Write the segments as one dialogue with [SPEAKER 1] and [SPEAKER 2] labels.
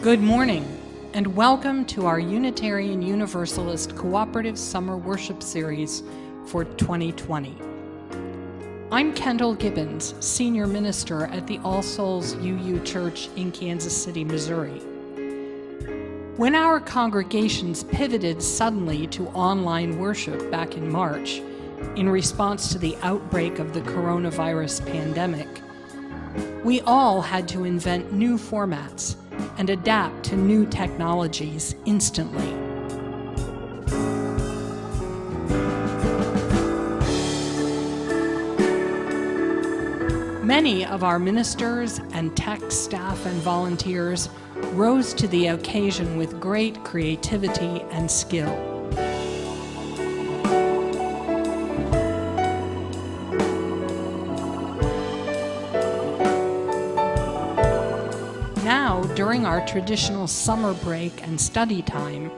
[SPEAKER 1] Good morning, and welcome to our Unitarian Universalist Cooperative Summer Worship Series for 2020. I'm Kendall Gibbons, Senior Minister at the All Souls UU Church in Kansas City, Missouri. When our congregations pivoted suddenly to online worship back in March, in response to the outbreak of the coronavirus pandemic, we all had to invent new formats and adapt to new technologies instantly. Many of our ministers and tech staff and volunteers rose to the occasion with great creativity and skill. Now, during our traditional summer break and study time,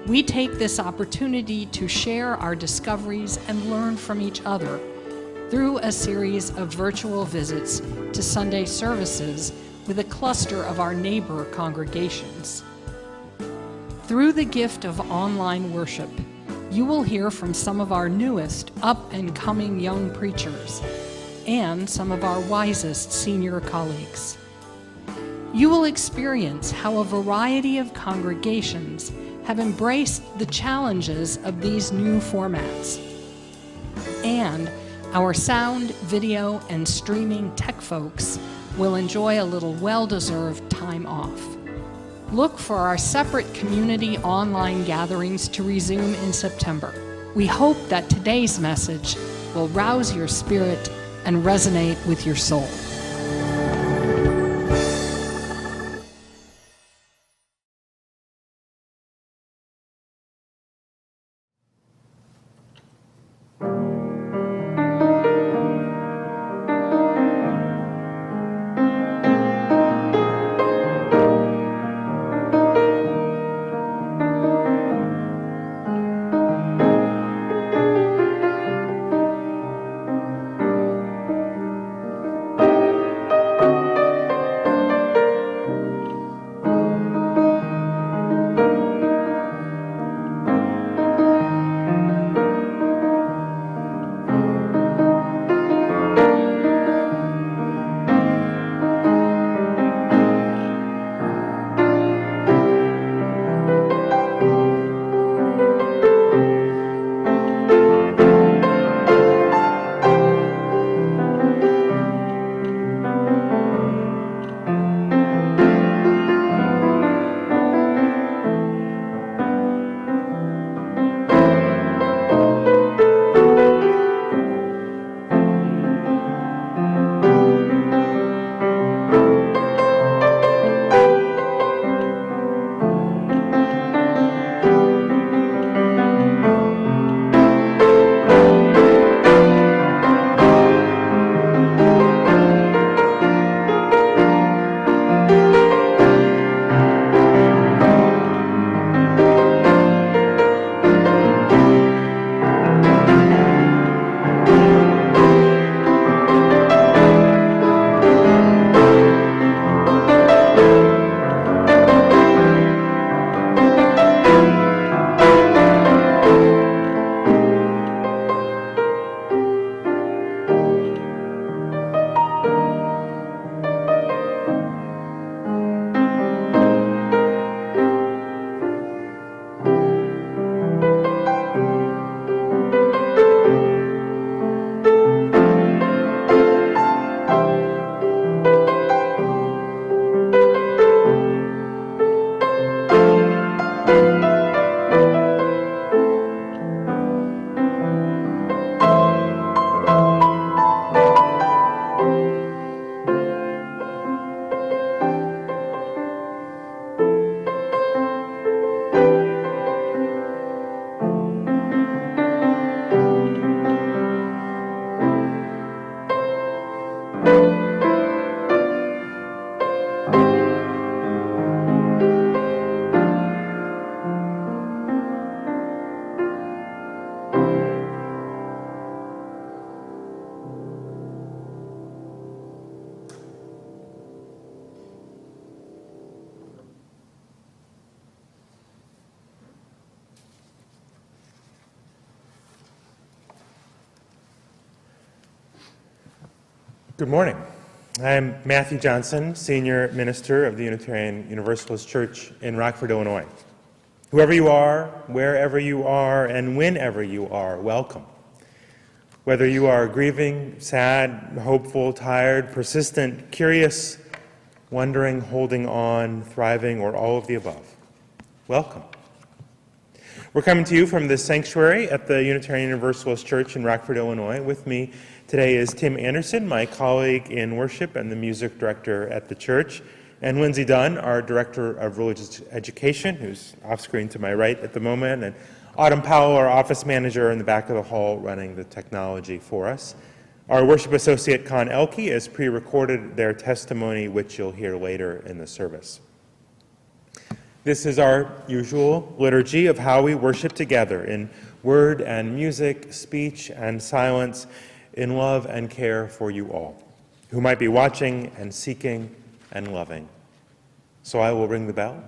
[SPEAKER 1] we take this opportunity to share our discoveries and learn from each other through a series of virtual visits to Sunday services with a cluster of our neighbor congregations. Through the gift of online worship, you will hear from some of our newest up-and-coming young preachers and some of our wisest senior colleagues. You will experience how a variety of congregations have embraced the challenges of these new formats. And our sound, video, and streaming tech folks will enjoy a little well-deserved time off. Look for our separate community online gatherings to resume in September. We hope that today's message will rouse your spirit and resonate with your soul.
[SPEAKER 2] Good morning. I'm Matthew Johnson, Senior Minister of the Unitarian Universalist Church in Rockford, Illinois. Whoever you are, wherever you are, and whenever you are, welcome. Whether you are grieving, sad, hopeful, tired, persistent, curious, wondering, holding on, thriving, or all of the above, welcome. We're coming to you from the sanctuary at the Unitarian Universalist Church in Rockford, Illinois. With me today is Tim Anderson, my colleague in worship and the music director at the church, and Lindsay Dunn, our director of religious education, who's off screen to my right at the moment, and Autumn Powell, our office manager in the back of the hall, running the technology for us. Our worship associate, Con Elke, has pre-recorded their testimony, which you'll hear later in the service. This is our usual liturgy of how we worship together in word and music, speech and silence, in love and care for you all, who might be watching and seeking and loving. So I will ring the bell,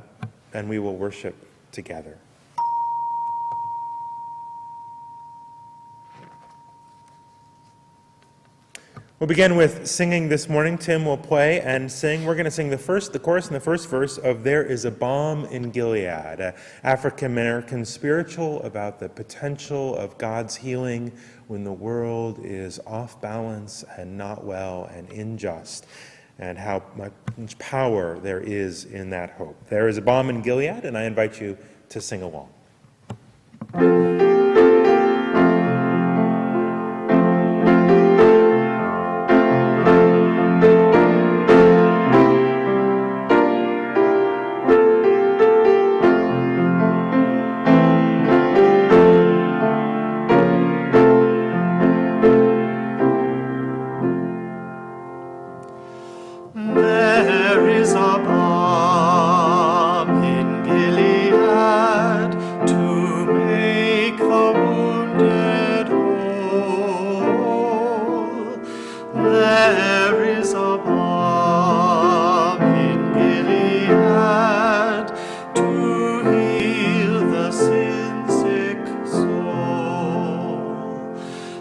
[SPEAKER 2] and we will worship together. We'll begin with singing this morning. Tim will play and sing. We're going to sing the chorus and the first verse of There Is a Balm in Gilead, an African-American spiritual about the potential of God's healing when the world is off balance and not well and unjust, and how much power there is in that hope. There is a balm in Gilead, and I invite you to sing along.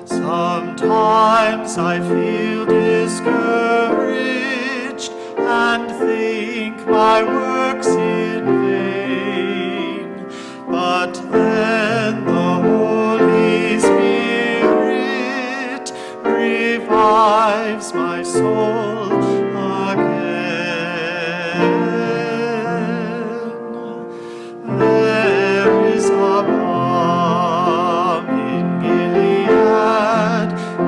[SPEAKER 3] Sometimes I feel discouraged and think my work's in vain, but then the Holy Spirit revives my soul again. There is a balm in Gilead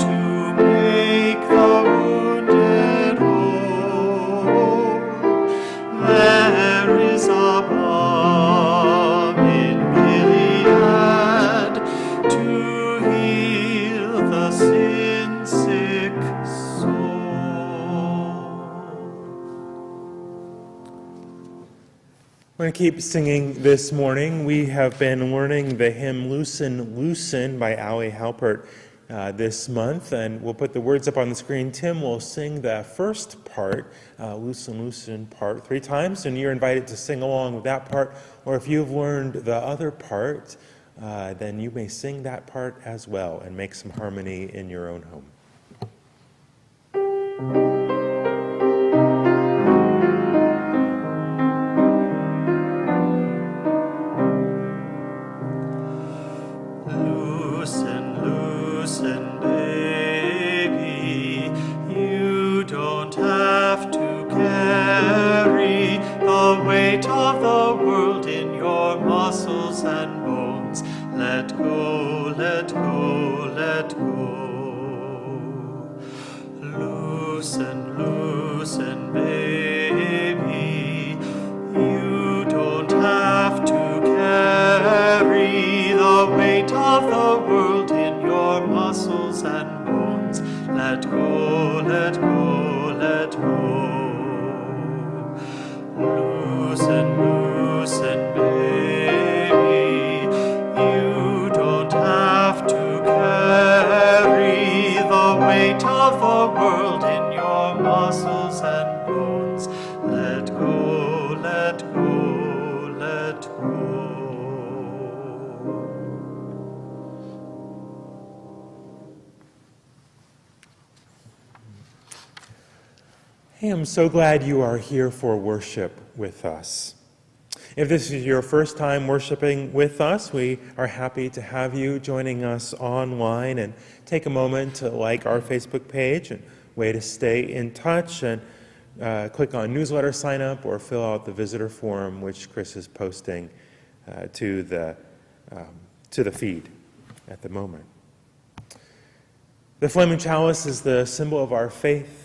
[SPEAKER 3] to make the wounded whole. There is a balm in Gilead to heal the sin-sick soul.
[SPEAKER 2] We're going to keep singing this morning. We have been learning the hymn Loosen, Loosen by Allie Halpert this month, and we'll put the words up on the screen. Tim will sing the first part, Loosen, Loosen part, 3 times, and you're invited to sing along with that part, or if you've learned the other part, then you may sing that part as well and make some harmony in your own home.
[SPEAKER 3] Loosen, loosen, baby, you don't have to carry the weight of the world in your muscles and bones. Let go, let go, let go.
[SPEAKER 2] Hey, I'm so glad you are here for worship with us. If this is your first time worshiping with us, we are happy to have you joining us online, and take a moment to like our Facebook page, and way to stay in touch, and click on newsletter sign up or fill out the visitor form, which Chris is posting to the feed at the moment. The flaming chalice is the symbol of our faith,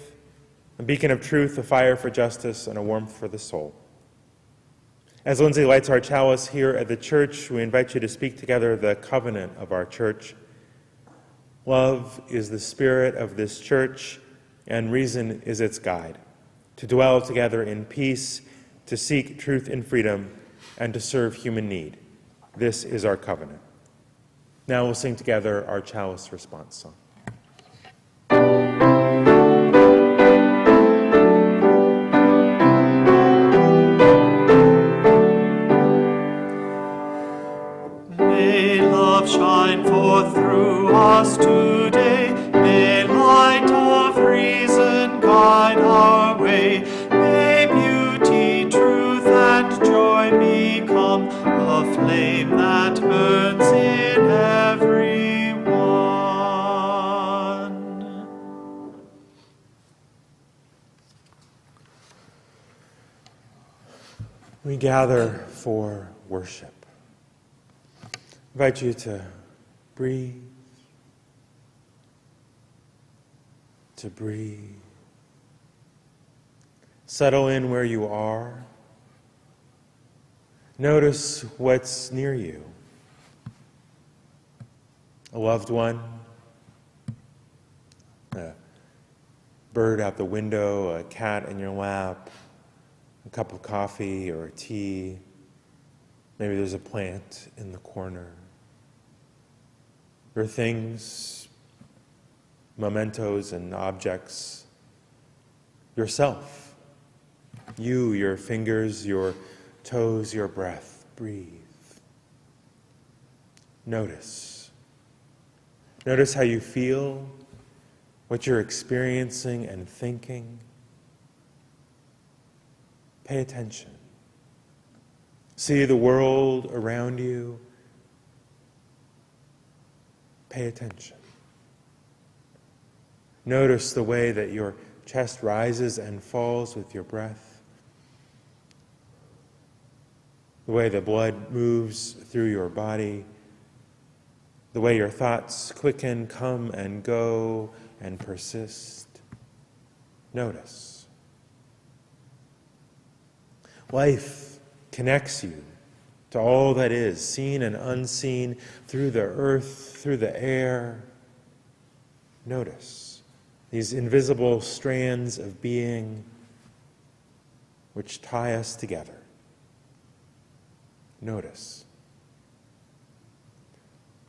[SPEAKER 2] a beacon of truth, a fire for justice, and a warmth for the soul. As Lindsay lights our chalice here at the church, we invite you to speak together the covenant of our church. Love is the spirit of this church, and reason is its guide. To dwell together in peace, to seek truth and freedom, and to serve human need. This is our covenant. Now we'll sing together our chalice response song.
[SPEAKER 3] May love shine forth through us today. May light of reason guide our way. May beauty, truth, and joy become a flame that burns in every one.
[SPEAKER 2] We gather for worship. I invite you to breathe, Settle in where you are. Notice what's near you. A loved one, a bird out the window, a cat in your lap, a cup of coffee or tea. Maybe there's a plant in the corner. There are things, mementos and objects. Yourself. You, your fingers, your toes, your breath. Breathe. Notice. Notice how you feel, what you're experiencing and thinking. Pay attention. See the world around you. Pay attention. Notice the way that your chest rises and falls with your breath. The way the blood moves through your body. The way your thoughts quicken, come and go, and persist. Notice. Life connects you to all that is, seen and unseen, through the earth, through the air. Notice these invisible strands of being which tie us together. Notice.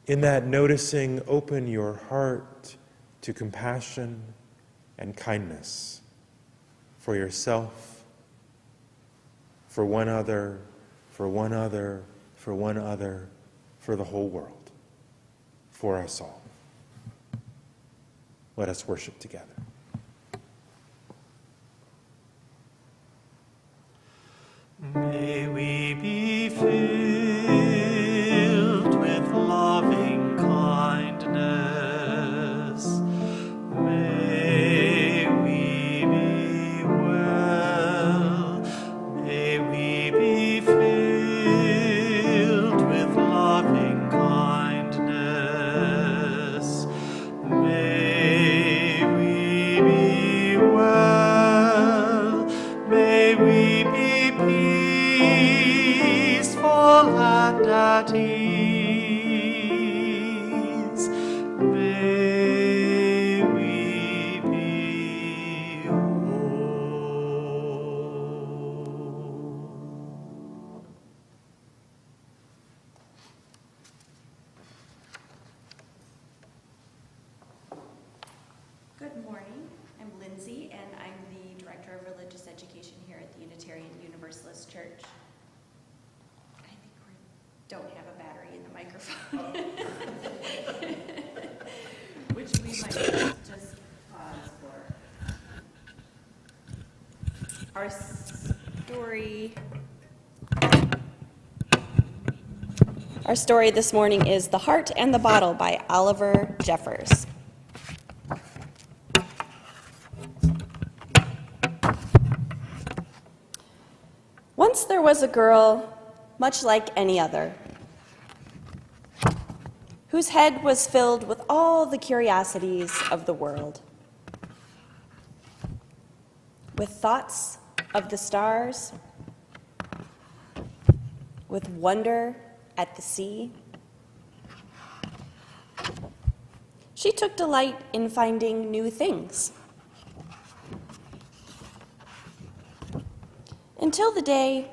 [SPEAKER 2] In that noticing, open your heart to compassion and kindness for yourself, for one other, for one other, for one other, for the whole world, for us all. Let us worship together.
[SPEAKER 3] May we be filled with loving kindness. May we be well. May we be filled with loving kindness. May we be well. May we be peaceful and at ease. May we be whole.
[SPEAKER 4] Good morning. I'm Lindsay, and I'm the Director of Religious Education here at the Unitarian Universalist Church. I think we don't have a battery in the microphone, which we might just pause for. Our story this morning is The Heart and the Bottle by Oliver Jeffers. Once there was a girl, much like any other, whose head was filled with all the curiosities of the world, with thoughts of the stars, with wonder at the sea. She took delight in finding new things. Until the day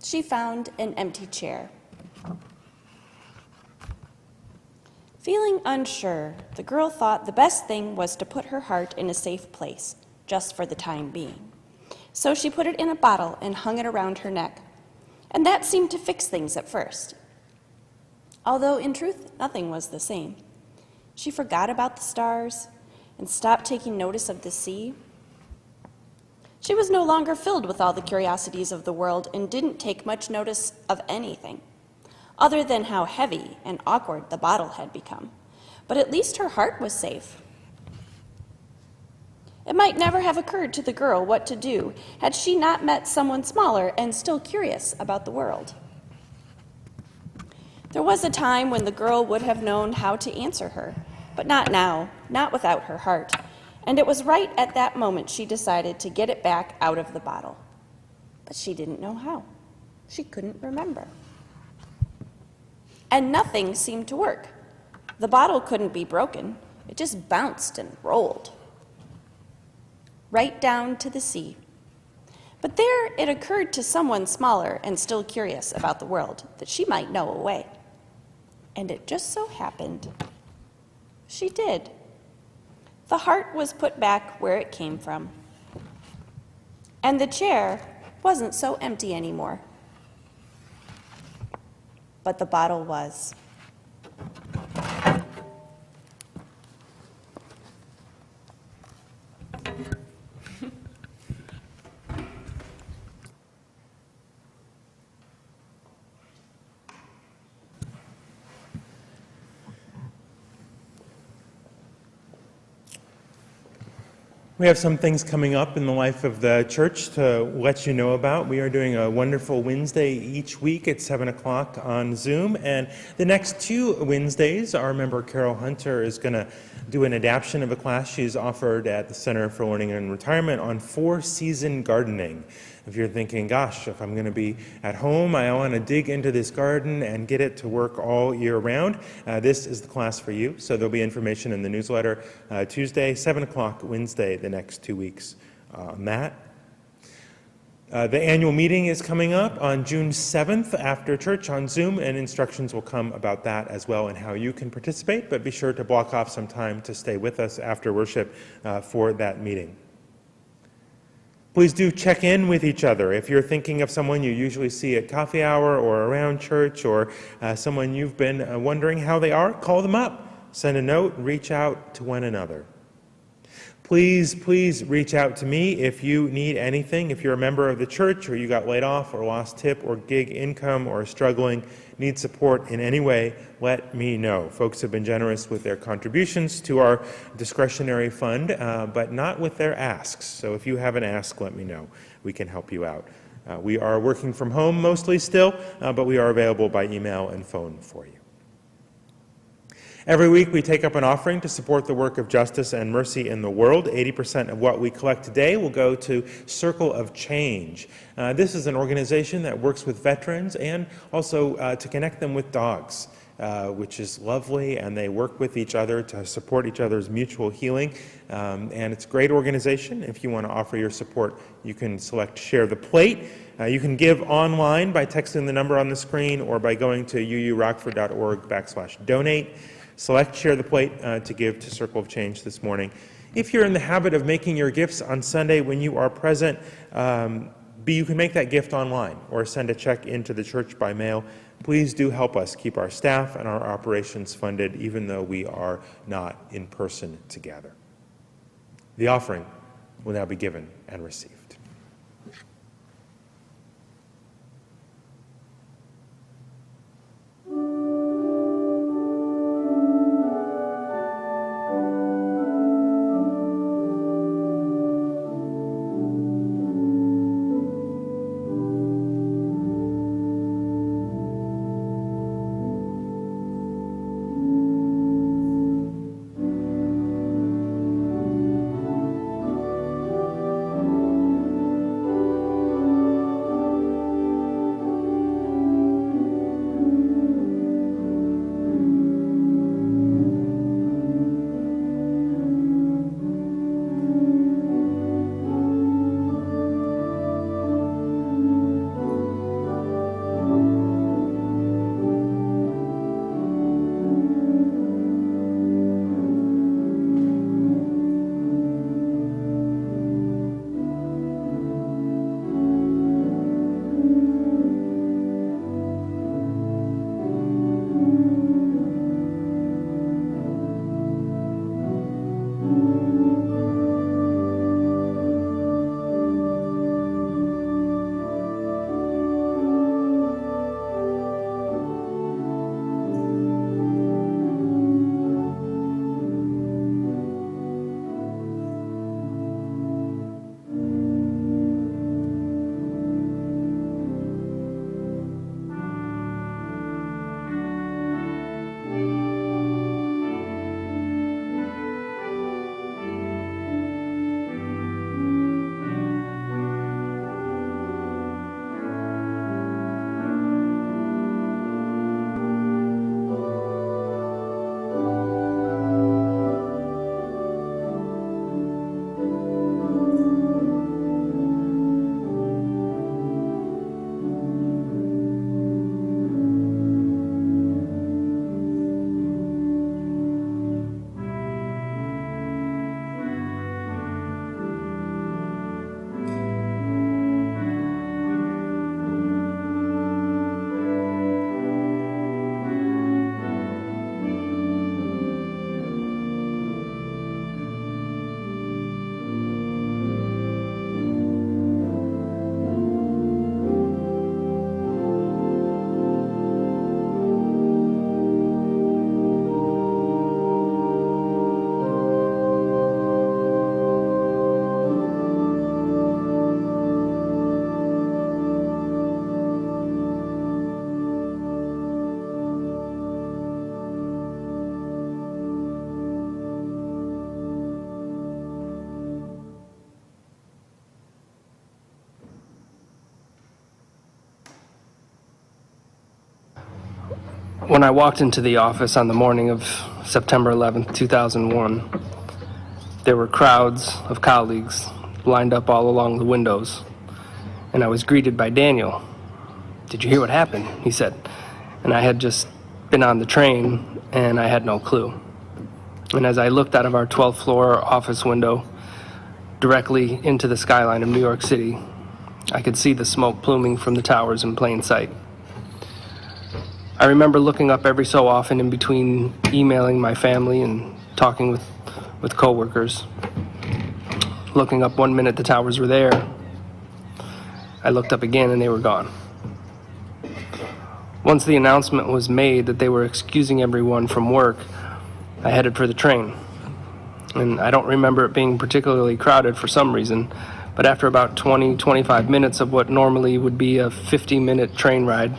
[SPEAKER 4] she found an empty chair. Feeling unsure, the girl thought the best thing was to put her heart in a safe place, just for the time being. So she put it in a bottle and hung it around her neck, and that seemed to fix things at first. Although in truth, nothing was the same. She forgot about the stars and stopped taking notice of the sea. She was no longer filled with all the curiosities of the world and didn't take much notice of anything, other than how heavy and awkward the bottle had become. But at least her heart was safe. It might never have occurred to the girl what to do had she not met someone smaller and still curious about the world. There was a time when the girl would have known how to answer her, but not now, not without her heart. And it was right at that moment she decided to get it back out of the bottle. But she didn't know how. She couldn't remember. And nothing seemed to work. The bottle couldn't be broken. It just bounced and rolled. Right down to the sea. But there it occurred to someone smaller and still curious about the world that she might know a way. And it just so happened she did. The heart was put back where it came from. And the chair wasn't so empty anymore. But the bottle was.
[SPEAKER 2] We have some things coming up in the life of the church to let you know about. We are doing a wonderful Wednesday each week at 7 o'clock on Zoom. And the next 2 Wednesdays, our member Carol Hunter is going to do an adaptation of a class she's offered at the Center for Learning and Retirement on 4-season gardening. If you're thinking, gosh, if I'm going to be at home, I want to dig into this garden and get it to work all year round, this is the class for you. So there'll be information in the newsletter Tuesday, 7 o'clock, Wednesday, the next 2 weeks on that. The annual meeting is coming up on June 7th after church on Zoom, and instructions will come about that as well and how you can participate, but be sure to block off some time to stay with us after worship for that meeting. Please do check in with each other. If you're thinking of someone you usually see at coffee hour or around church, or someone you've been wondering how they are, call them up, send a note, reach out to one another. Please reach out to me if you need anything. If you're a member of the church, or you got laid off or lost tip or gig income or struggling, need support in any way, let me know. Folks have been generous with their contributions to our discretionary fund, but not with their asks. So if you have an ask, let me know. We can help you out. We are working from home mostly still, but we are available by email and phone for you. Every week we take up an offering to support the work of justice and mercy in the world. 80% of what we collect today will go to Circle of Change. This is an organization that works with veterans and also to connect them with dogs, which is lovely, and they work with each other to support each other's mutual healing. And it's a great organization. If you want to offer your support, you can select Share the Plate. You can give online by texting the number on the screen or by going to uurockford.org/donate. Select Share the Plate to give to Circle of Change this morning. If you're in the habit of making your gifts on Sunday when you are present, you can make that gift online or send a check into the church by mail. Please do help us keep our staff and our operations funded, even though we are not in person together. The offering will now be given and received.
[SPEAKER 5] When I walked into the office on the morning of September 11th, 2001, there were crowds of colleagues lined up all along the windows, and I was greeted by Daniel. "Did you hear what happened?" he said. And I had just been on the train, and I had no clue. And as I looked out of our 12th floor office window directly into the skyline of New York City, I could see the smoke pluming from the towers in plain sight. I remember looking up every so often in between emailing my family and talking with coworkers. Looking up 1 minute, the towers were there. I looked up again and they were gone. Once the announcement was made that they were excusing everyone from work, I headed for the train. And I don't remember it being particularly crowded for some reason, but after about 20-25 minutes of what normally would be a 50-minute train ride,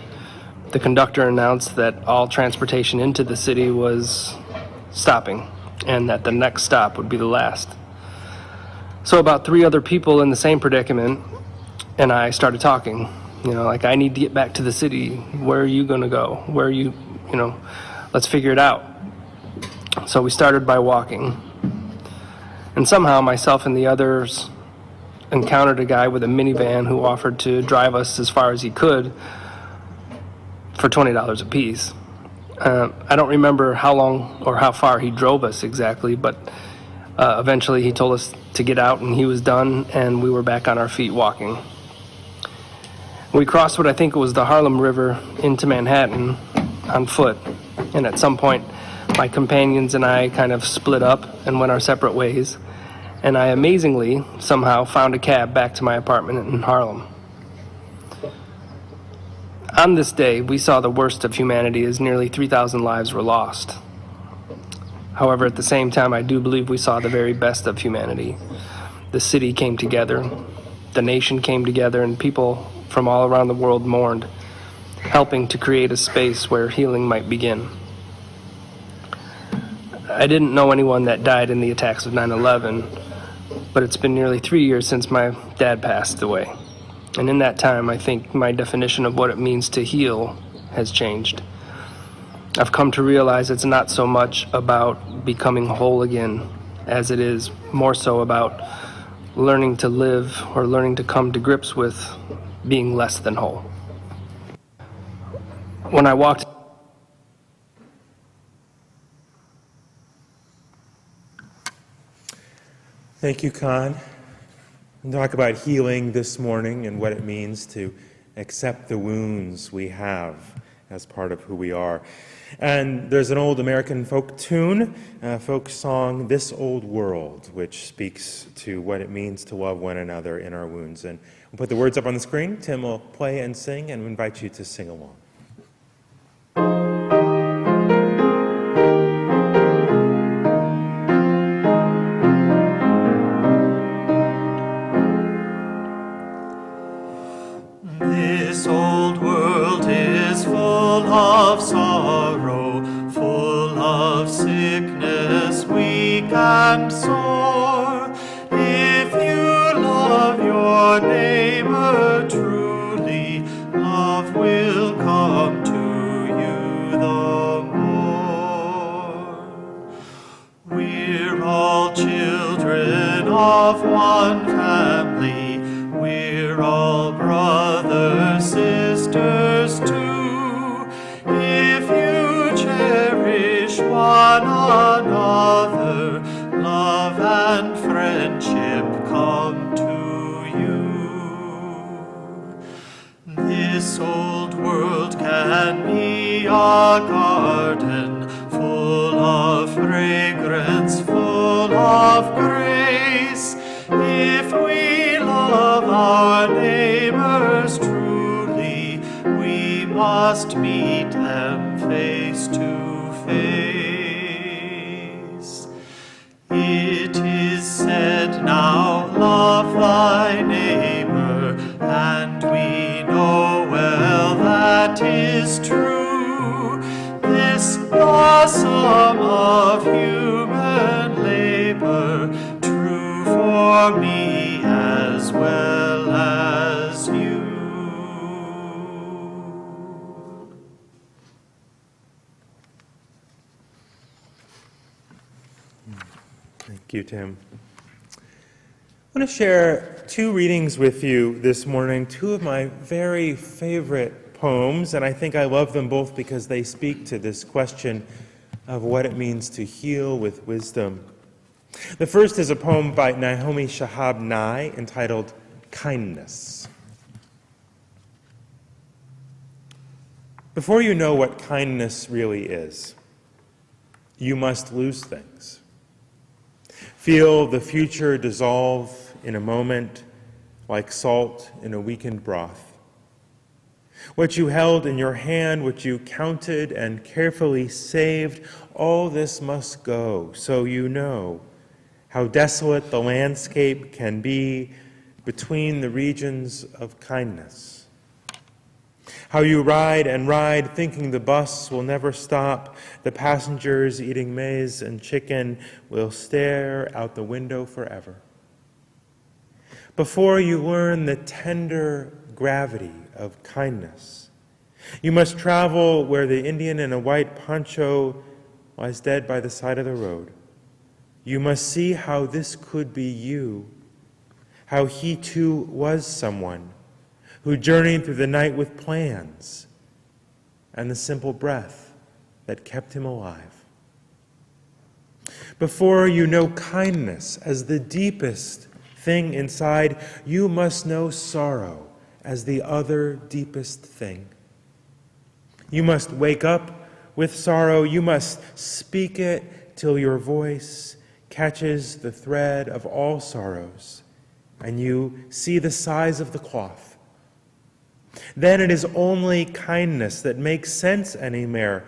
[SPEAKER 5] the conductor announced that all transportation into the city was stopping and that the next stop would be the last. So about 3 other people in the same predicament and I started talking, like, I need to get back to the city. Where are you gonna go? Where are you, let's figure it out. So we started by walking. And somehow myself and the others encountered a guy with a minivan who offered to drive us as far as he could for $20 a piece. I don't remember how long or how far he drove us exactly, but eventually he told us to get out and he was done and we were back on our feet walking. We crossed what I think was the Harlem River into Manhattan on foot, and at some point my companions and I kind of split up and went our separate ways, and I amazingly somehow found a cab back to my apartment in Harlem. On this day, we saw the worst of humanity as nearly 3,000 lives were lost. However, at the same time, I do believe we saw the very best of humanity. The city came together, the nation came together, and people from all around the world mourned, helping to create a space where healing might begin. I didn't know anyone that died in the attacks of 9/11, but it's been nearly 3 years since my dad passed away. And in that time, I think my definition of what it means to heal has changed. I've come to realize it's not so much about becoming whole again as it is more so about learning to live or learning to come to grips with being less than whole. When I walked
[SPEAKER 2] Thank you, Con. We'll talk about healing this morning and what it means to accept the wounds we have as part of who we are. And there's an old American folk tune, folk song, This Old World, which speaks to what it means to love one another in our wounds. And we'll put the words up on the screen. Tim will play and sing, and we invite you to sing along.
[SPEAKER 3] This old world is full of sorrow, full of sickness, weak and sore. If you love your neighbor truly, love will come to you the more. We're all children of one family, we're all brothers, sisters too. If you cherish one another, love and friendship come to you. This old world can be a garden full of fragrance, full of grace. If we love our neighbors truly, we must meet them face to face. It is said now, love thy neighbor, and we know well that is true. This blossom of human labor, true for me as well as you.
[SPEAKER 2] Thank you, Tim. I want to share two readings with you this morning, two of my very favorite poems, and I think I love them both because they speak to this question of what it means to heal with wisdom. The first is a poem by Naomi Shihab Nye entitled Kindness. Before you know what kindness really is, you must lose things. Feel the future dissolve in a moment like salt in a weakened broth. What you held in your hand, what you counted and carefully saved, all this must go, so you know how desolate the landscape can be between the regions of kindness. How you ride and ride, thinking the bus will never stop. The passengers eating maize and chicken will stare out the window forever. Before you learn the tender gravity of kindness, you must travel where the Indian in a white poncho lies dead by the side of the road. You must see how this could be you, how he too was someone who journeyed through the night with plans and the simple breath that kept him alive. Before you know kindness as the deepest thing inside, you must know sorrow as the other deepest thing. You must wake up with sorrow. You must speak it till your voice catches the thread of all sorrows and you see the size of the cloth. Then it is only kindness that makes sense anymore,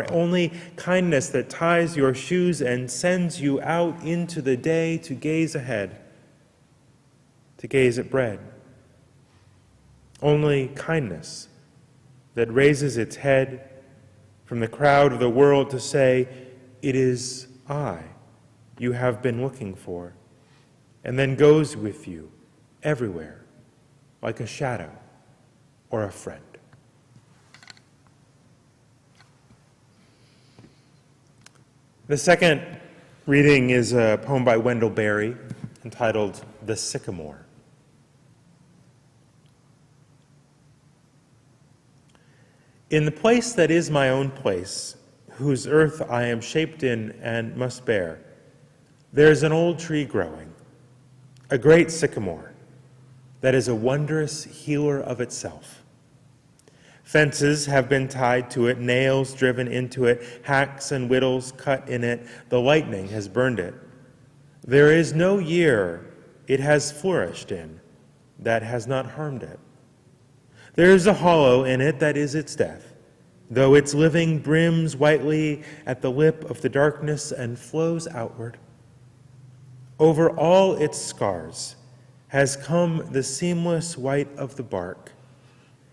[SPEAKER 2] only kindness that ties your shoes and sends you out into the day to gaze ahead, to gaze at bread. Only kindness that raises its head from the crowd of the world to say, "It is I you have been looking for," and then goes with you everywhere like a shadow or a friend. The second reading is a poem by Wendell Berry entitled The Sycamore. In the place that is my own place, whose earth I am shaped in and must bear, there is an old tree growing, a great sycamore that is a wondrous healer of itself. Fences have been tied to it, nails driven into it, hacks and whittles cut in it. The lightning has burned it. There is no year it has flourished in that has not harmed it. There is a hollow in it that is its death, though its living brims whitely at the lip of the darkness and flows outward. Over all its scars has come the seamless white of the bark.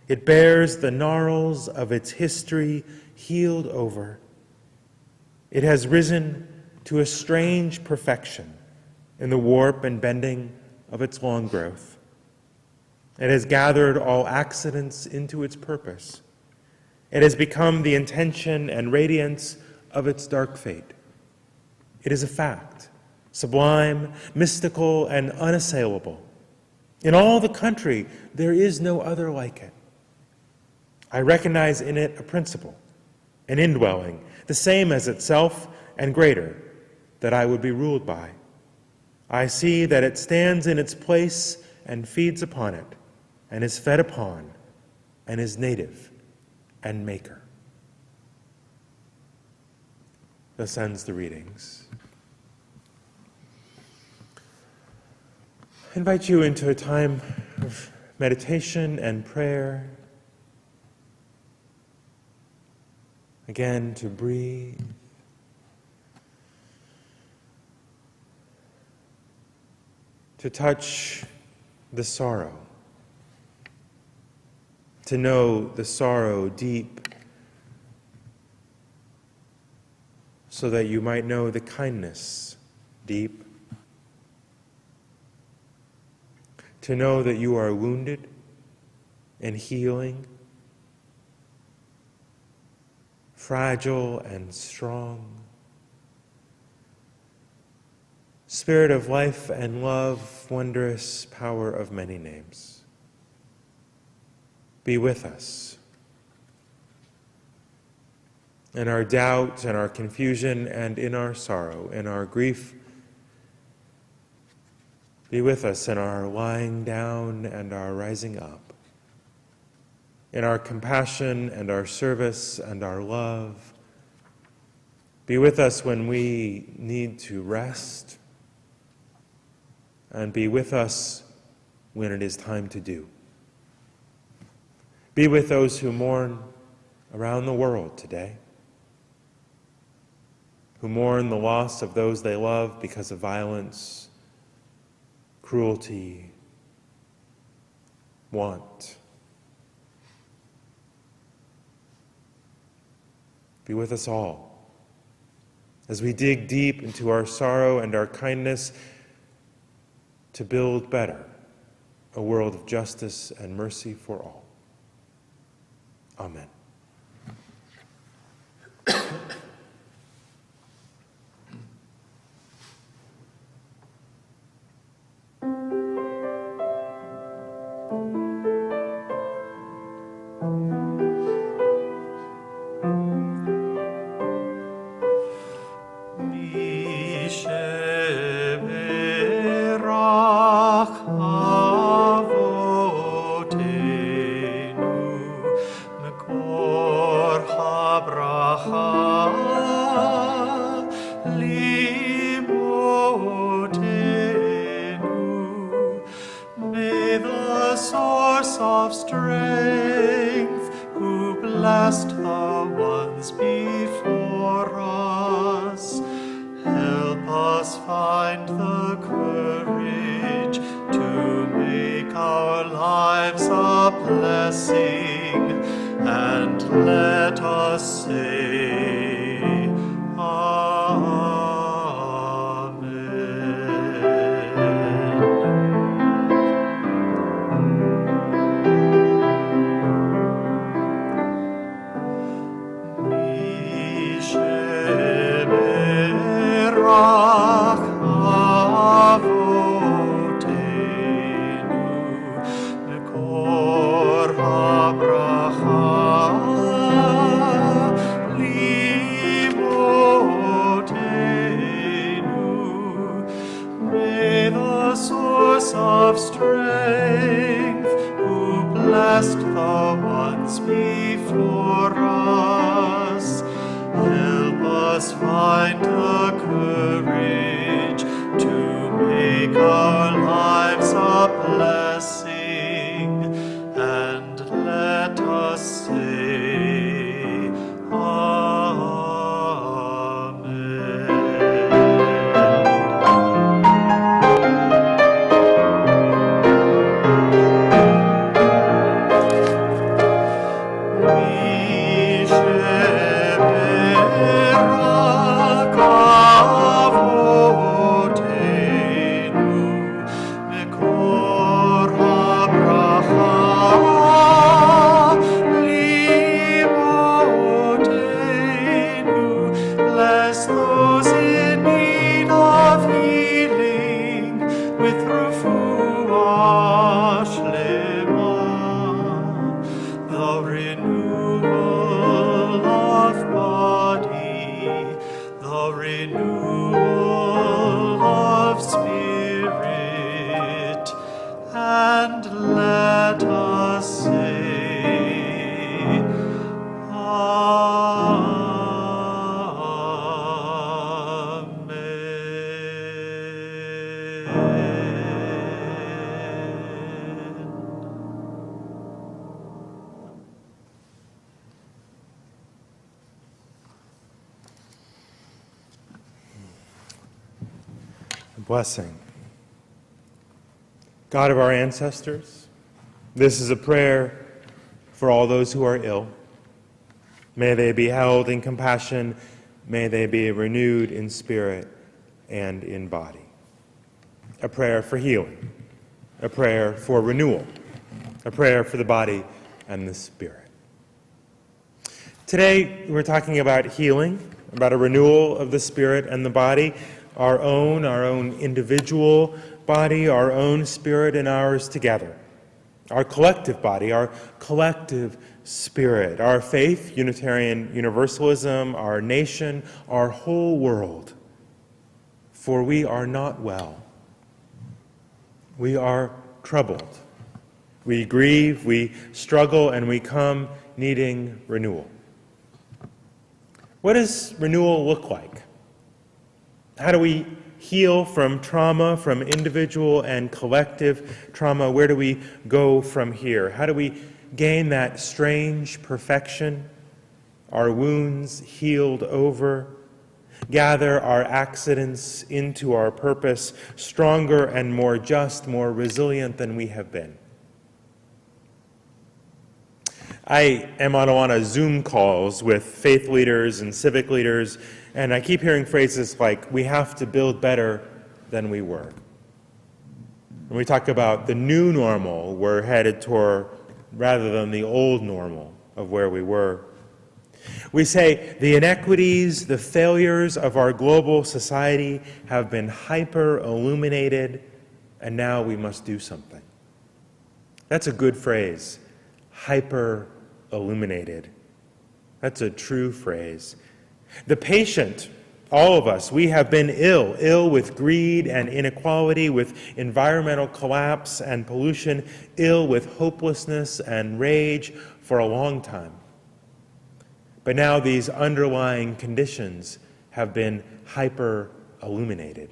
[SPEAKER 2] It bears the gnarls of its history healed over. It has risen to a strange perfection in the warp and bending of its long growth. It has gathered all accidents into its purpose. It has become the intention and radiance of its dark fate. It is a fact, sublime, mystical, and unassailable. In all the country, there is no other like it. I recognize in it a principle, an indwelling, the same as itself and greater, that I would be ruled by. I see that it stands in its place and feeds upon it, and is fed upon, and is native and maker. Thus ends the readings. I invite you into a time of meditation and prayer. Again, to breathe. To touch the sorrow. To know the sorrow deep, so that you might know the kindness deep. To know that you are wounded and healing, fragile and strong, Spirit of life and love, wondrous power of many names, be with us in our doubt and our confusion and in our sorrow, in our grief. Be with us in our lying down and our rising up, in our compassion and our service and our love. Be with us when we need to rest, and be with us when it is time to do. Be with those who mourn around the world today, who mourn the loss of those they love because of violence, cruelty, want. Be with us all as we dig deep into our sorrow and our kindness to build better a world of justice and mercy for all. Amen. Blessing. God of our ancestors, this is a prayer for all those who are ill. May they be held in compassion. May they be renewed in spirit and in body. A prayer for healing. A prayer for renewal. A prayer for the body and the spirit. Today, we're talking about healing, about a renewal of the spirit and the body. our own individual body, our own spirit, and ours together. Our collective body, our collective spirit, our faith, Unitarian Universalism, our nation, our whole world. For we are not well. We are troubled. We grieve, we struggle, and we come needing renewal. What does renewal look like? How do we heal from trauma, from individual and collective trauma? Where do we go from here? How do we gain that strange perfection, our wounds healed over, gather our accidents into our purpose, stronger and more just, more resilient than we have been? I am on a lot of Zoom calls with faith leaders and civic leaders, and I keep hearing phrases like, we have to build better than we were. When we talk about the new normal we're headed toward rather than the old normal of where we were. We say the inequities, the failures of our global society have been hyper-illuminated, and now we must do something. That's a good phrase, hyper-illuminated. That's a true phrase. The patient, all of us, we have been ill with greed and inequality, with environmental collapse and pollution, ill with hopelessness and rage for a long time. But now these underlying conditions have been hyper-illuminated.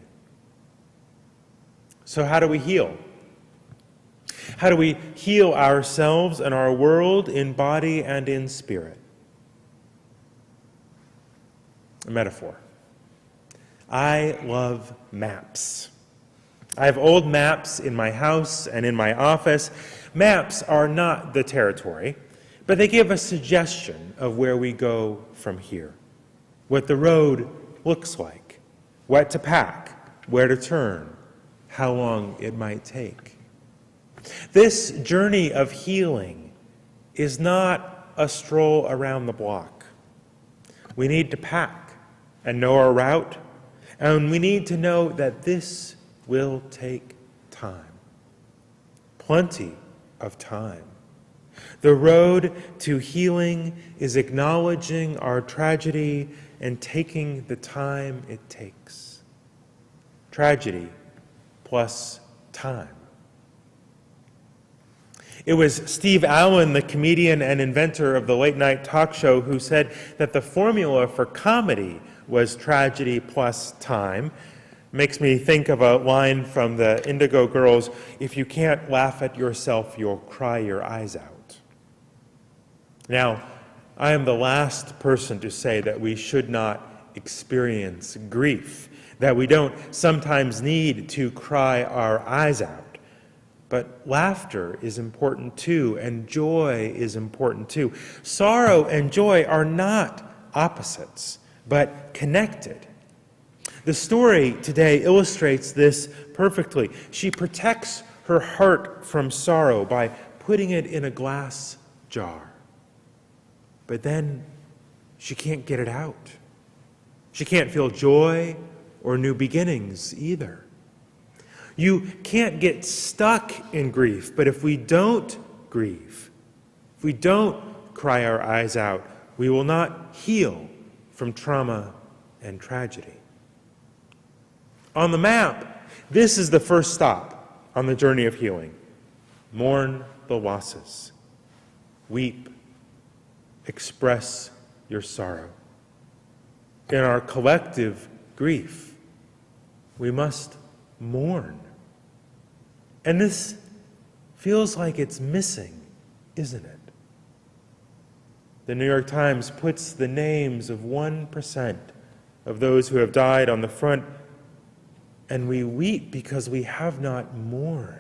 [SPEAKER 2] So how do we heal? How do we heal ourselves and our world in body and in spirit? A metaphor. I love maps. I have old maps in my house and in my office. Maps are not the territory, but they give a suggestion of where we go from here, what the road looks like, what to pack, where to turn, how long it might take. This journey of healing is not a stroll around the block. We need to pack and know our route, and we need to know that this will take time. Plenty of time. The road to healing is acknowledging our tragedy and taking the time it takes. Tragedy plus time. It was Steve Allen, the comedian and inventor of the late-night talk show, who said that the formula for comedy was tragedy plus time. Makes me think of a line from the Indigo Girls, if you can't laugh at yourself, you'll cry your eyes out. Now, I am the last person to say that we should not experience grief, that we don't sometimes need to cry our eyes out. But laughter is important too, and joy is important too. Sorrow and joy are not opposites, but connected. The story today illustrates this perfectly. She protects her heart from sorrow by putting it in a glass jar. But then she can't get it out. She can't feel joy or new beginnings either. You can't get stuck in grief, but if we don't grieve, if we don't cry our eyes out, we will not heal from trauma and tragedy. On the map, this is the first stop on the journey of healing. Mourn the losses. Weep. Express your sorrow. In our collective grief, we must mourn. And this feels like it's missing, isn't it? The New York Times puts the names of 1% of those who have died on the front, and we weep because we have not mourned.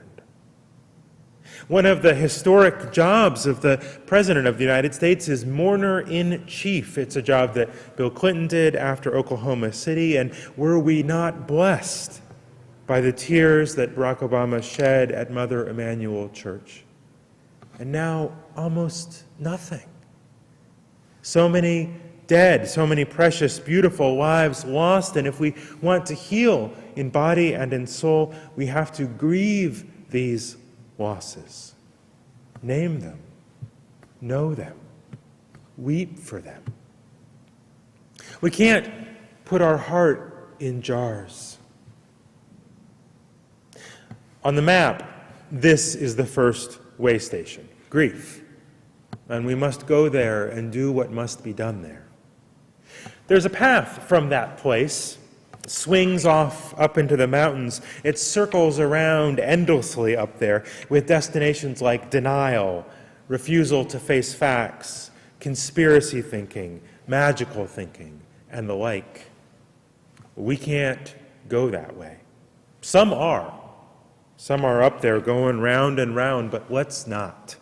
[SPEAKER 2] One of the historic jobs of the President of the United States is mourner-in-chief. It's a job that Bill Clinton did after Oklahoma City, and were we not blessed by the tears that Barack Obama shed at Mother Emanuel Church? And now, almost nothing. So many dead, so many precious, beautiful lives lost. And if we want to heal in body and in soul, we have to grieve these losses. Name them. Know them. Weep for them. We can't put our heart in jars. On the map, this is the first way station, grief. And we must go there and do what must be done there. There's a path from that place, swings off up into the mountains. It circles around endlessly up there with destinations like denial, refusal to face facts, conspiracy thinking, magical thinking, and the like. We can't go that way. Some are. Some are up there going round and round, but let's not.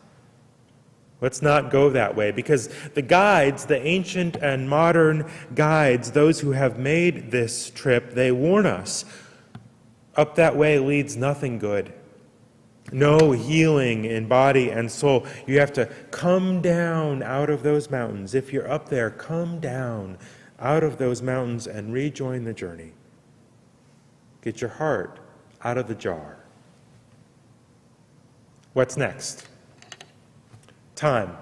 [SPEAKER 2] Let's not go that way, because the guides, the ancient and modern guides, those who have made this trip, they warn us, up that way leads nothing good. No healing in body and soul. You have to come down out of those mountains. If you're up there, come down out of those mountains and rejoin the journey. Get your heart out of the jar. What's next? Time.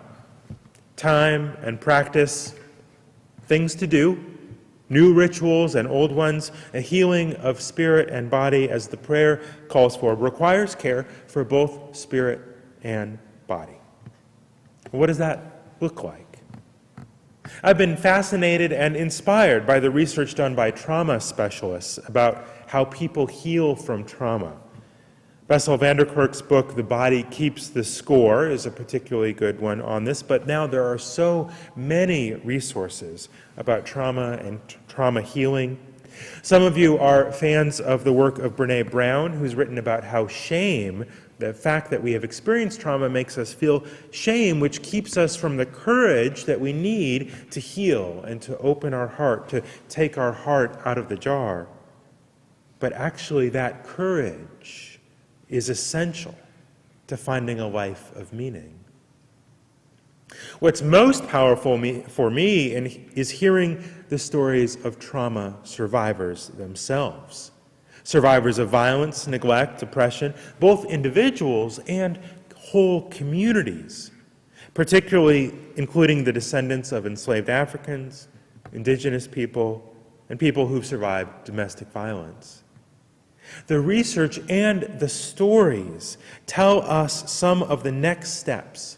[SPEAKER 2] Time and practice. Things to do. New rituals and old ones. A healing of spirit and body, as the prayer calls for, requires care for both spirit and body. What does that look like? I've been fascinated and inspired by the research done by trauma specialists about how people heal from trauma. Bessel van der Kolk's book, The Body Keeps the Score, is a particularly good one on this, but now there are so many resources about trauma and trauma healing. Some of you are fans of the work of Brene Brown, who's written about how shame, the fact that we have experienced trauma, makes us feel shame, which keeps us from the courage that we need to heal and to open our heart, to take our heart out of the jar. But actually, that courage is essential to finding a life of meaning. What's most powerful for me is hearing the stories of trauma survivors themselves. Survivors of violence, neglect, oppression, both individuals and whole communities, particularly including the descendants of enslaved Africans, indigenous people, and people who've survived domestic violence. The research and the stories tell us some of the next steps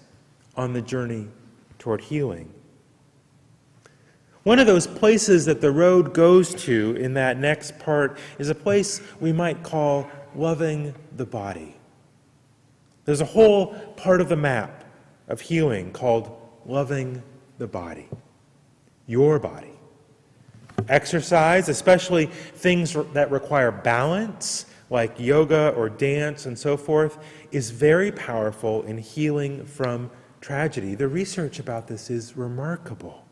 [SPEAKER 2] on the journey toward healing. One of those places that the road goes to in that next part is a place we might call loving the body. There's a whole part of the map of healing called loving the body, your body. Exercise, especially things that require balance, like yoga or dance and so forth, is very powerful in healing from tragedy. The research about this is remarkable.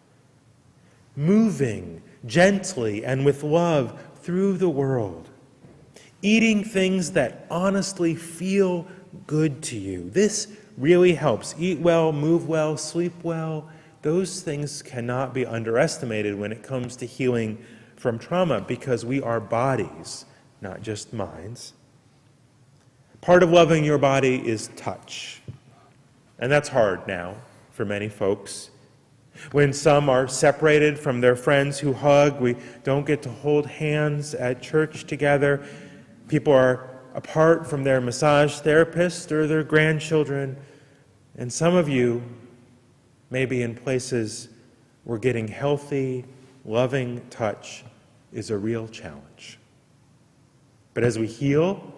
[SPEAKER 2] Moving gently and with love through the world. Eating things that honestly feel good to you. This really helps. Eat well, move well, sleep well. Those things cannot be underestimated when it comes to healing from trauma, because we are bodies, not just minds. Part of loving your body is touch. And that's hard now for many folks. When some are separated from their friends who hug, we don't get to hold hands at church together. People are apart from their massage therapist or their grandchildren. And some of you maybe in places where getting healthy, loving touch is a real challenge. But as we heal,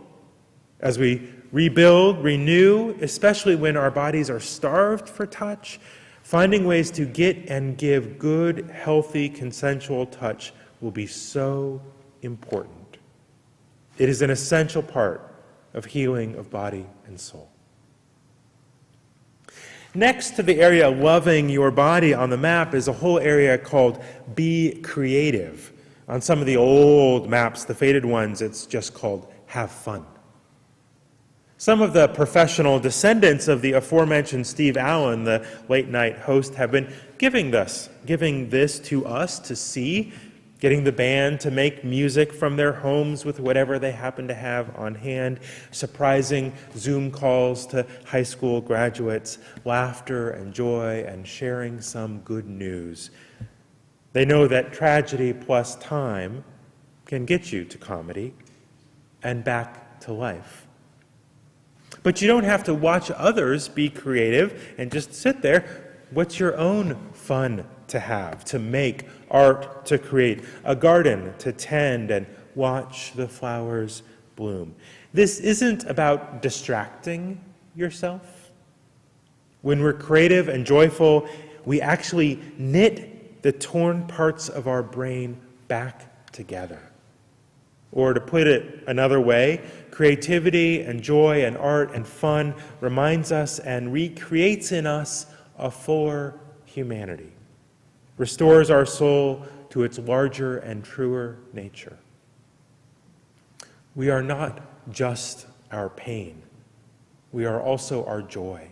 [SPEAKER 2] as we rebuild, renew, especially when our bodies are starved for touch, finding ways to get and give good, healthy, consensual touch will be so important. It is an essential part of healing of body and soul. Next to the area loving your body on the map is a whole area called Be Creative. On some of the old maps, the faded ones, it's just called Have Fun. Some of the professional descendants of the aforementioned Steve Allen, the late-night host, have been giving this to us to see, getting the band to make music from their homes with whatever they happen to have on hand, surprising Zoom calls to high school graduates, laughter and joy, and sharing some good news. They know that tragedy plus time can get you to comedy and back to life. But you don't have to watch others be creative and just sit there. What's your own fun to have, to make, art to create, a garden to tend and watch the flowers bloom? This isn't about distracting yourself. When we're creative and joyful, we actually knit the torn parts of our brain back together. Or to put it another way, creativity and joy and art and fun reminds us and recreates in us a fuller humanity, restores our soul to its larger and truer nature. We are not just our pain. We are also our joy.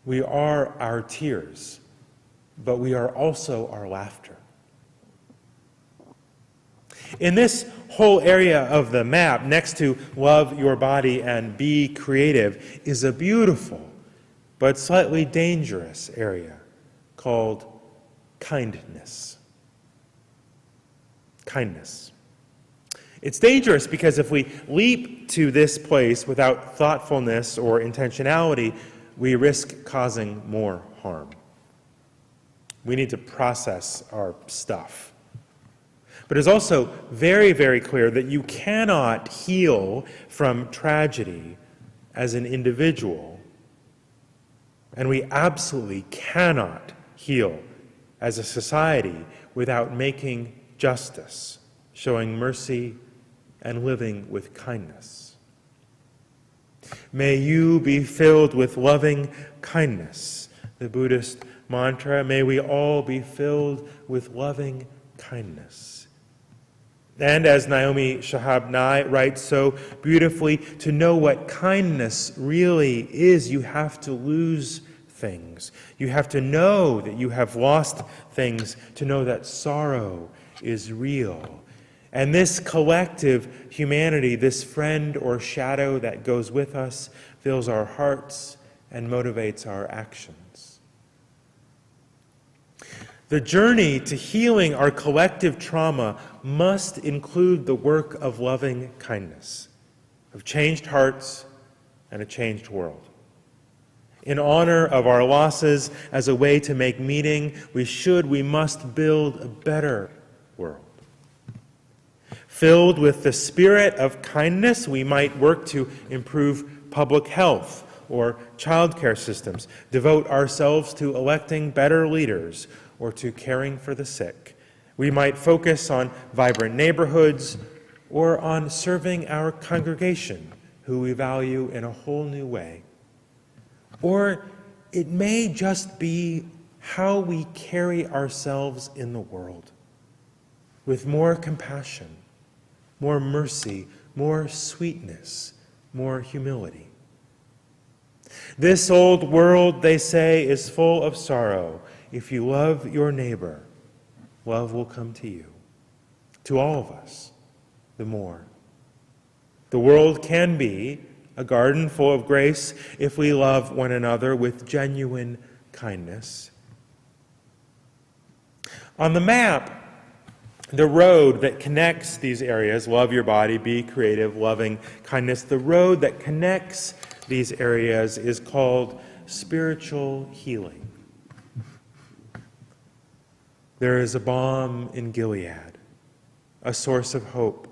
[SPEAKER 2] We are our tears, but we are also our laughter. In this whole area of the map, next to love your body and be creative, is a beautiful but slightly dangerous area called kindness. Kindness. It's dangerous because if we leap to this place without thoughtfulness or intentionality, we risk causing more harm. We need to process our stuff. But it's also very, very clear that you cannot heal from tragedy as an individual, and we absolutely cannot heal as a society without making justice, showing mercy, and living with kindness. May you be filled with loving kindness, the Buddhist mantra. May we all be filled with loving kindness. And as Naomi Shihab Nye writes so beautifully, to know what kindness really is, you have to lose things. You have to know that you have lost things, to know that sorrow is real. And this collective humanity, this friend or shadow that goes with us, fills our hearts and motivates our actions. The journey to healing our collective trauma must include the work of loving kindness, of changed hearts and a changed world. In honor of our losses, as a way to make meaning, we must build a better world. Filled with the spirit of kindness, we might work to improve public health or childcare systems, devote ourselves to electing better leaders, or to caring for the sick. We might focus on vibrant neighborhoods or on serving our congregation, who we value in a whole new way. Or it may just be how we carry ourselves in the world, with more compassion, more mercy, more sweetness, more humility. This old world, they say, is full of sorrow. If you love your neighbor, love will come to you. To all of us, the more. The world can be a garden full of grace if we love one another with genuine kindness. On the map, the road that connects these areas, love your body, be creative, loving kindness, the road that connects these areas is called spiritual healing. There is a balm in Gilead, a source of hope.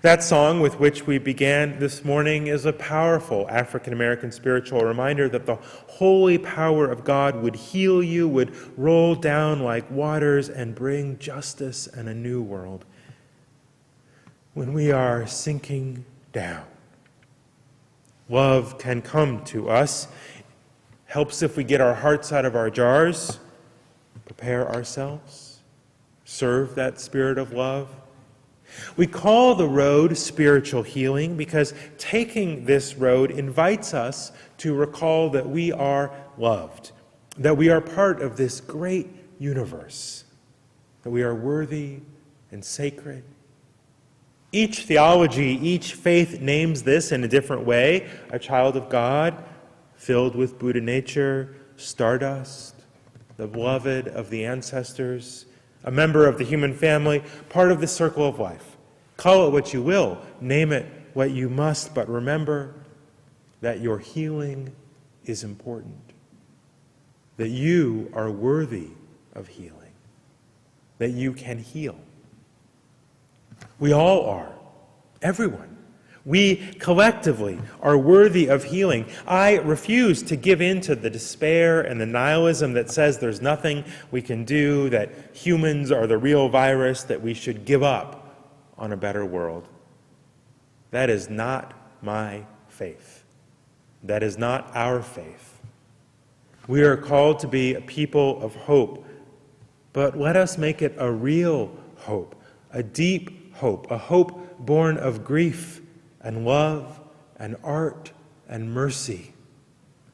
[SPEAKER 2] That song with which we began this morning is a powerful African-American spiritual reminder that the holy power of God would heal you, would roll down like waters and bring justice and a new world. When we are sinking down, love can come to us. Helps if we get our hearts out of our jars, prepare ourselves, serve that spirit of love. We call the road spiritual healing because taking this road invites us to recall that we are loved, that we are part of this great universe, that we are worthy and sacred. Each theology, each faith names this in a different way. A child of God, filled with Buddha nature, stardust, the beloved of the ancestors, a member of the human family, part of the circle of life. Call it what you will, name it what you must, but remember that your healing is important, that you are worthy of healing, that you can heal. We all are, everyone. We collectively are worthy of healing. I refuse to give in to the despair and the nihilism that says there's nothing we can do, that humans are the real virus, that we should give up on a better world. That is not my faith. That is not our faith. We are called to be a people of hope, but let us make it a real hope, a deep hope, a hope born of grief and love and art and mercy.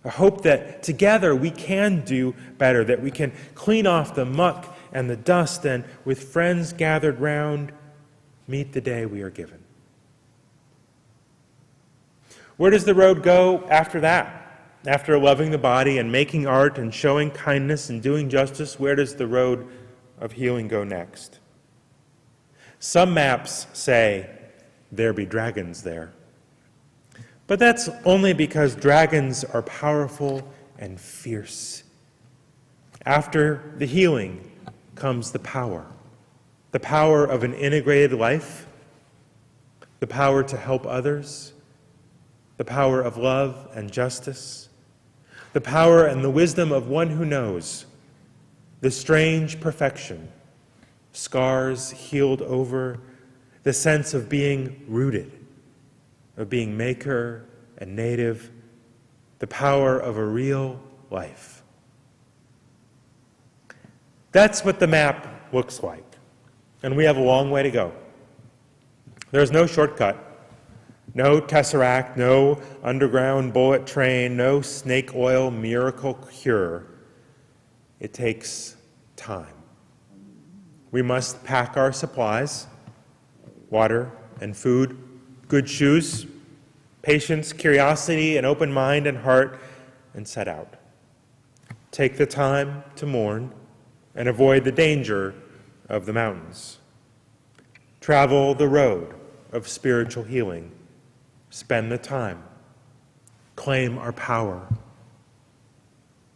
[SPEAKER 2] A hope that together we can do better, that we can clean off the muck and the dust and with friends gathered round, meet the day we are given. Where does the road go after that? After loving the body and making art and showing kindness and doing justice, where does the road of healing go next? Some maps say there be dragons there. But that's only because dragons are powerful and fierce. After the healing comes the power of an integrated life, the power to help others, the power of love and justice, the power and the wisdom of one who knows, the strange perfection, scars healed over, the sense of being rooted, of being maker and native, the power of a real life. That's what the map looks like, and we have a long way to go. There's no shortcut, no tesseract, no underground bullet train, no snake oil miracle cure. It takes time. We must pack our supplies, water and food, good shoes, patience, curiosity, an open mind and heart, and set out. Take the time to mourn and avoid the danger of the mountains. Travel the road of spiritual healing. Spend the time. Claim our power.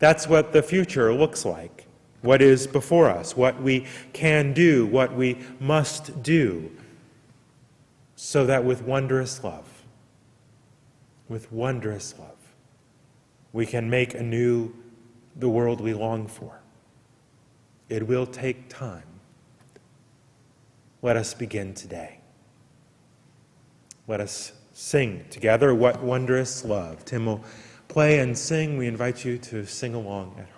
[SPEAKER 2] That's what the future looks like. What is before us, what we can do, what we must do, so that with wondrous love, we can make anew the world we long for. It will take time. Let us begin today. Let us sing together, What Wondrous Love. Tim will play and sing. We invite you to sing along at home.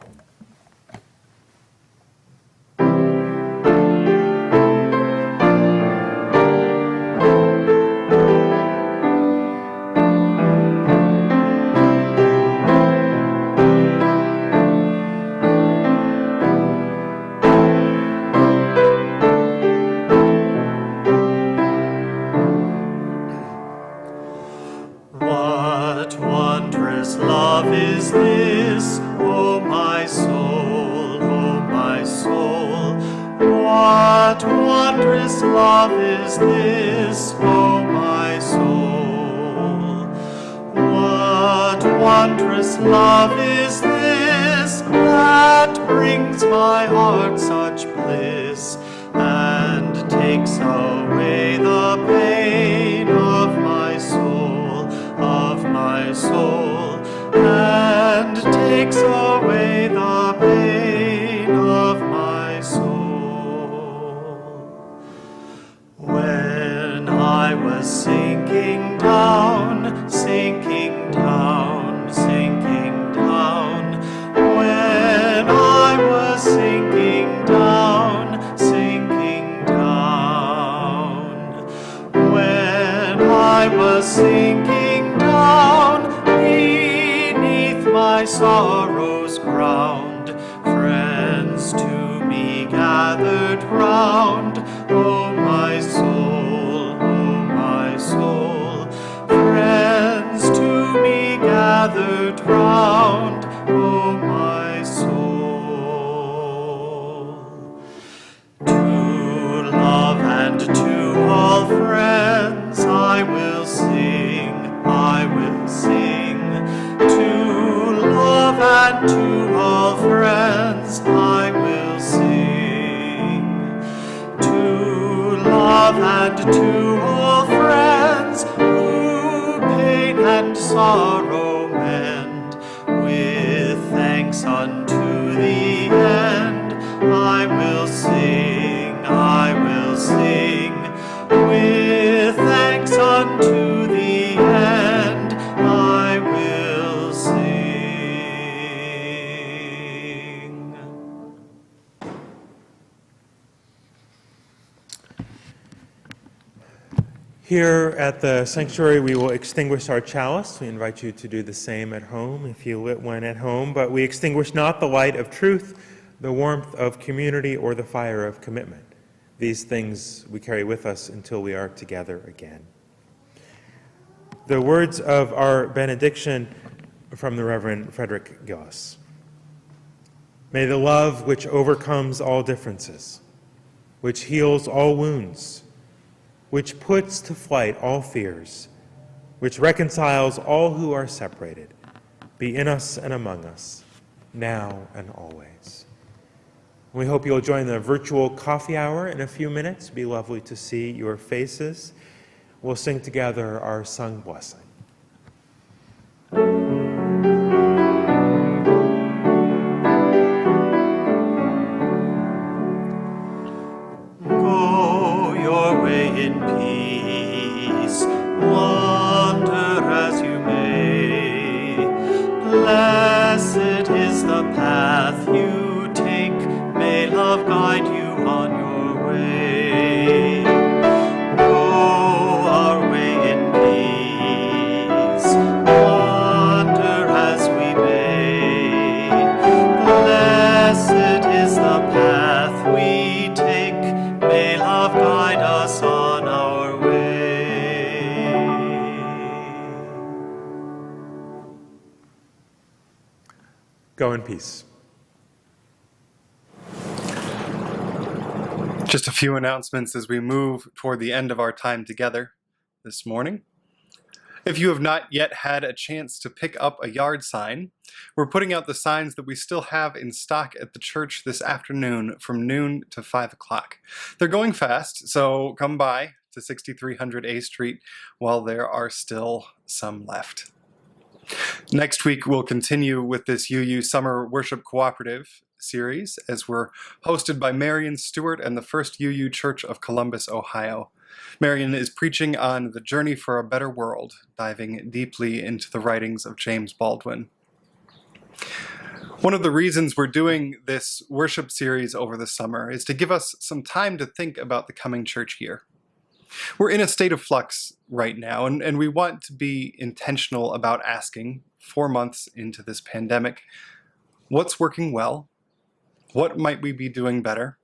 [SPEAKER 3] What wondrous love is this, O my soul, O my soul? What wondrous love is this, O my soul? What wondrous love is this that brings my heart such bliss and takes away the pain of my soul, and takes away the pain of my soul. When I was sinking down, sinking down, sinking down, when I was sinking down, sinking down, sorrow's ground, friends to me gathered round. O my soul, friends to me gathered round. O my soul. To love and to all friends I will sing, I will sing. To love and to all friends I will sing. To love and to all friends who pain and sorrow mend, with thanks unto the end I will sing, I will sing. With thanks unto the end I will sing.
[SPEAKER 2] Here at the sanctuary, we will extinguish our chalice. We invite you to do the same at home if you lit one at home. But we extinguish not the light of truth, the warmth of community, or the fire of commitment. These things we carry with us until we are together again. The words of our benediction from the Reverend Frederick Gillis. May the love which overcomes all differences, which heals all wounds, which puts to flight all fears, which reconciles all who are separated, be in us and among us, now and always. We hope you'll join the virtual coffee hour in a few minutes. It'd be lovely to see your faces. We'll sing together our sung blessing.
[SPEAKER 3] Go your way in peace, wander as you may. Blessed is the path you take, may love guide you on your way. Go our way in peace, wander as we may. Blessed is the path we take, may love guide us on our way.
[SPEAKER 2] Go in peace.
[SPEAKER 6] Just a few announcements as we move toward the end of our time together this morning. If you have not yet had a chance to pick up a yard sign, we're putting out the signs that we still have in stock at the church this afternoon from noon to 5 o'clock. They're going fast, so come by to 6300 A Street while there are still some left. Next week, we'll continue with this UU Summer Worship Cooperative Series as we're hosted by Marion Stewart and the First UU Church of Columbus, Ohio. Marion is preaching on the journey for a better world, diving deeply into the writings of James Baldwin. One of the reasons we're doing this worship series over the summer is to give us some time to think about the coming church year. We're in a state of flux right now, and we want to be intentional about asking, 4 months into this pandemic, what's working well? What might we be doing better?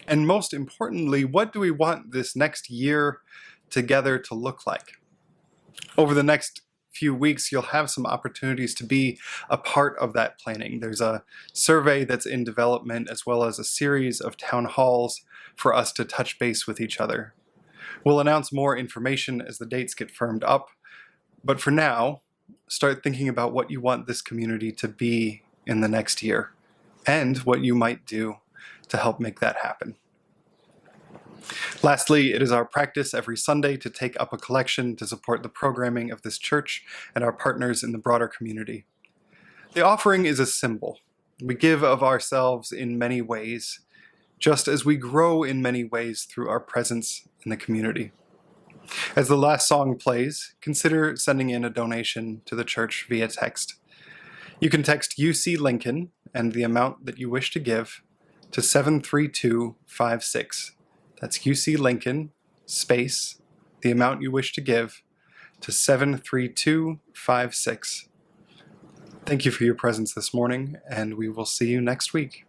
[SPEAKER 6] And most importantly, what do we want this next year together to look like? Over the next few weeks, you'll have some opportunities to be a part of that planning. There's a survey that's in development, as well as a series of town halls for us to touch base with each other. We'll announce more information as the dates get firmed up, but for now, start thinking about what you want this community to be in the next year, and what you might do to help make that happen. Lastly, it is our practice every Sunday to take up a collection to support the programming of this church and our partners in the broader community. The offering is a symbol. We give of ourselves in many ways, just as we grow in many ways through our presence in the community. As the last song plays, consider sending in a donation to the church via text. You can text UC Lincoln and the amount that you wish to give to 73256. That's UC Lincoln, space, the amount you wish to give to 73256. Thank you for your presence this morning, and we will see you next week.